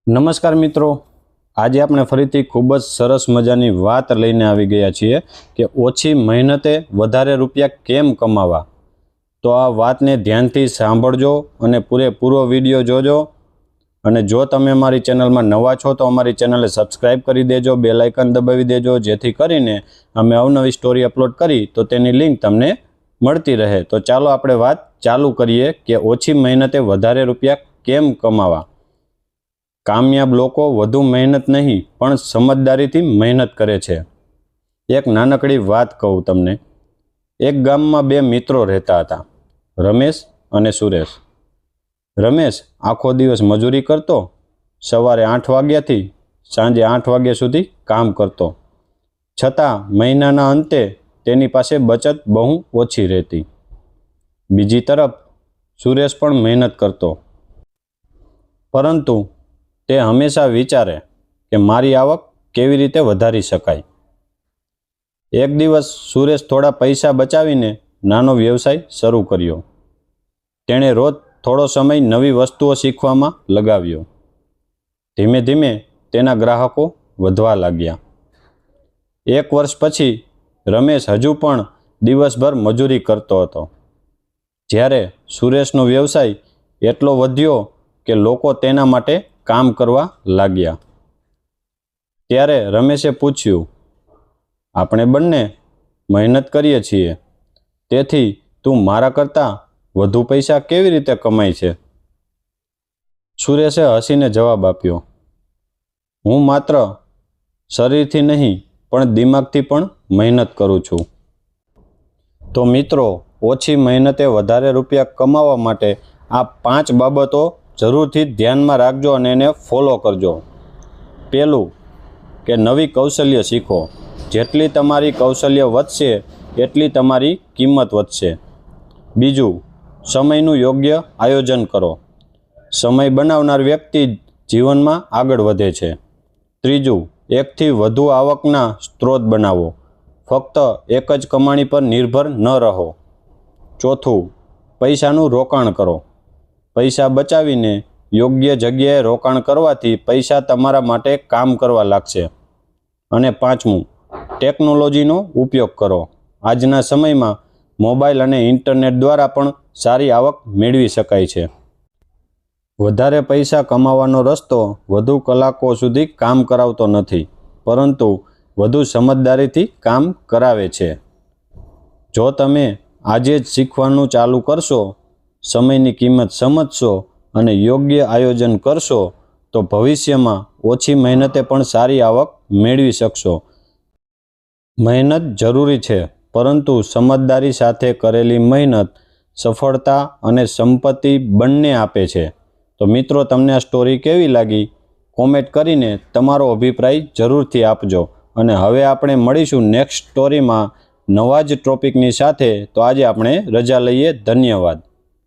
નમસ્કાર મિત્રો, આજે આપણે ફરીથી ખૂબ જ સરસ મજાની વાત લઈને આવી ગયા છીએ કે ઓછી મહેનતે વધારે રૂપિયા કેમ કમાવા। તો આ વાતને ધ્યાનથી સાંભળજો અને પૂરેપૂરો વિડીયો જોજો। અને જો તમે અમારી ચેનલમાં નવા છો તો અમારી ચેનલને સબસ્ક્રાઈબ કરી દેજો, બેલ આઇકન દબાવી દેજો, જેથી કરીને અમે અવનવી સ્ટોરી અપલોડ કરી તો તેની લિંક તમને મળતી રહે। તો ચાલો આપણે વાત ચાલુ કરીએ કે ઓછી મહેનતે વધારે રૂપિયા કેમ કમાવા। કામયાબ લોકો વધુ મહેનત નહીં પણ સમજદારીથી મહેનત કરે છે। એક નાનકડી વાત કહું તમને। એક ગામમાં બે મિત્રો રહેતા હતા, રમેશ અને સુરેશ। રમેશ આખો દિવસ મજૂરી કરતો, સવારે 8 વાગ્યાથી સાંજે 8 વાગ્યા સુધી કામ કરતો, છતાં મહિનાના અંતે તેની પાસે બચત બહુ ઓછી રહેતી। બીજી તરફ સુરેશ પણ મહેનત કરતો, પરંતુ તે હંમેશા વિચારે કે મારી આવક કેવી રીતે વધારી શકાય। એક દિવસ સુરેશ થોડા પૈસા બચાવીને નાનો વ્યવસાય શરૂ કર્યો। તેણે રોજ થોડો સમય નવી વસ્તુઓ શીખવામાં લગાવ્યો। ધીમે ધીમે તેના ગ્રાહકો વધવા લાગ્યા। એક વર્ષ પછી રમેશ હજુ પણ દિવસભર મજૂરી કરતો હતો, જ્યારે સુરેશનો વ્યવસાય એટલો વધ્યો કે લોકો તેના માટે કામ કરવા લાગ્યા। ત્યારે રમેશે પૂછ્યું, આપણે બંને મહેનત કરીએ છીએ, તેથી તું મારા કરતાં વધુ પૈસા કેવી રીતે કમાય છે? સુરેશે હસીને જવાબ આપ્યો, હું માત્ર શરીરથી નહીં પણ દિમાગથી પણ મહેનત કરું છું। તો મિત્રો, ઓછી મહેનતે વધારે રૂપિયા કમાવા માટે આ 5 બાબતો જરૂરથી ધ્યાનમાં રાખજો અને એને ફોલો કરજો। પહેલું કે નવી કૌશલ્ય શીખો। જેટલી તમારી કૌશલ્ય વધશે એટલી તમારી કિંમત વધશે। બીજું, સમયનું યોગ્ય આયોજન કરો। સમય બનાવનાર વ્યક્તિ જીવનમાં આગળ વધે છે। ત્રીજું, એકથી વધુ આવકના સ્ત્રોત બનાવો। ફક્ત એક જ કમાણી પર નિર્ભર ન રહો। ચોથું, પૈસાનું રોકાણ કરો। પૈસા બચાવીને યોગ્ય જગ્યાએ રોકાણ કરવાથી પૈસા તમારા માટે કામ કરવા લાગશે। અને પાંચમું, ટેકનોલોજીનો ઉપયોગ કરો। આજના સમયમાં મોબાઈલ અને ઇન્ટરનેટ દ્વારા પણ સારી આવક મેળવી શકાય છે। વધારે પૈસા કમાવાનો રસ્તો વધુ કલાકો સુધી કામ કરાવતો નથી, પરંતુ વધુ સમજદારીથી કામ કરાવે છે। જો તમે આજે જ શીખવાનું ચાલુ કરશો, સમયની કિંમત સમજશો અને યોગ્ય આયોજન કરશો તો ભવિષ્યમાં ઓછી મહેનતે પણ સારી આવક મેળવી શકશો। મહેનત જરૂરી છે, પરંતુ સમજદારી સાથે કરેલી મહેનત સફળતા અને સંપત્તિ બંને આપે છે। તો મિત્રો, તમને આ સ્ટોરી કેવી લાગી? કોમેન્ટ કરીને તમારો અભિપ્રાય જરૂરથી આપજો। અને હવે આપણે મળીશું નેક્સ્ટ સ્ટોરીમાં નવા જ ટોપિકની સાથે। તો આજે આપણે રજા લઈએ। ધન્યવાદ।